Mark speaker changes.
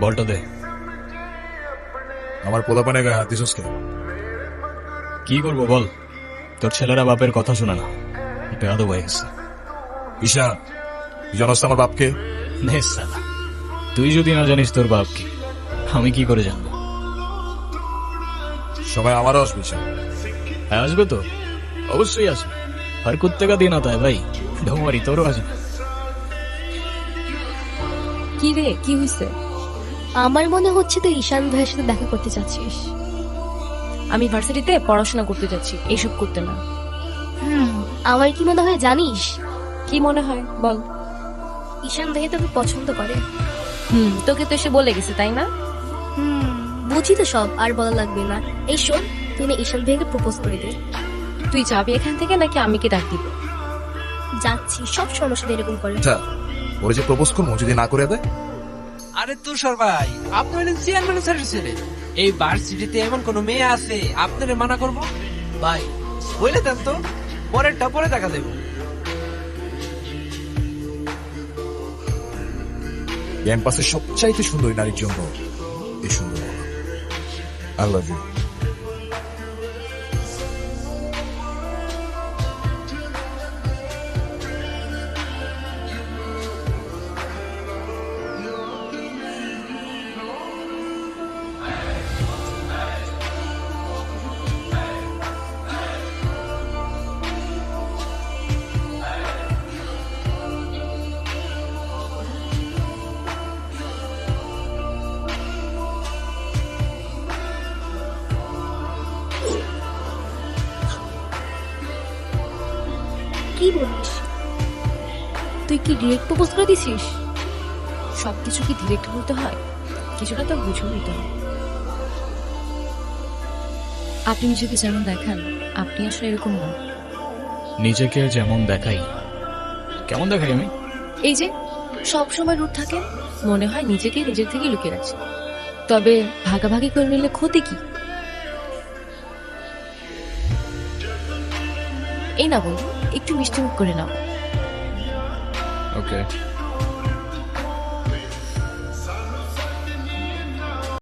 Speaker 1: বলটা দে।
Speaker 2: আমার পোলাপানে গায়ে হাত দিছস কেন?
Speaker 1: কি করবো বল, তোর ছেলেরা বাপের কথা শোনে না, বেয়াদব হয়ে গেছে।
Speaker 2: ঈশান, তুই জানোস তো আমার বাপকে?
Speaker 1: নে সালা, তুই যদি না জানিস তোর বাপ কি, আমি কি করে জানবো?
Speaker 2: সময় আমারও আসবে ঈশান।
Speaker 1: হ্যাঁ আসবে তো, অবশ্যই আসবে। আর কুত্তেকা দিন আতা ভাই, ঢোমারি তোরও আসবে।
Speaker 3: কি রে, কি হয়েছে?
Speaker 4: আমার মনে হচ্ছে তুই ঈশান ভাইয়ের সাথে দেখা করতে চাচ্ছিস।
Speaker 3: আমি ভার্সিটিতে পড়াশোনা করতে যাচ্ছি, এইসব করতে না।
Speaker 4: আমার কি মনে হয় জানিস,
Speaker 3: কি মনে হয় বল?
Speaker 4: ঈশান ভাই তোকে পছন্দ করে।
Speaker 3: তোকে তো এসে বলে গেছে তাই না?
Speaker 4: বুঝি তো সব, আর বলা লাগবে না। এই শোন, তুই না ঈশান ভাইকে প্রপোজ করে দে।
Speaker 3: তুই যাবি এখান থেকে নাকি আমি কি ডাক দিব?
Speaker 4: যাচ্ছি, সব সমস্যা এরকম করে।
Speaker 2: আচ্ছা, ওরে যে প্রপোজ করবো যদি না করে দেয়?
Speaker 5: আরে তুষার ভাই, আপনি হলেন চেয়ারম্যান স্যারের ছেলে। এই ভার্সিটিতে এমন কোন মেয়ে আছে আপনারে মানা করবো? ভাই বলে দেন তো, পরেরটা পরে দেখা দেব।
Speaker 2: ক্যাম্পাসের সবচাইতে সুন্দরী নারীর জন্য এই সুন্দর আই লাভ ইউ।
Speaker 4: কি বলিস? তুই কি ডিরেক্ট প্রপোজ করে দিছিস?
Speaker 3: সবকিছু কি ডিরেক্ট বলতে হয়? কিছুটা তো বুঝে নিতে হয়। আপনি নিজেকে যেমন দেখান, আপনি আসলে এরকম না।
Speaker 1: নিজেকে যেমন দেখাই, কেমন দেখাই আমি?
Speaker 3: এই যে সব সময় রূপ থাকে, মনে হয় নিজেকে নিজের থেকে লুকিয়ে রাখছে। তবে ভাগাভাগি করে নিলে ক্ষতি কি? এই না বন্ধু, একটু মিষ্টি মুখ করে নাও।
Speaker 1: ওকে।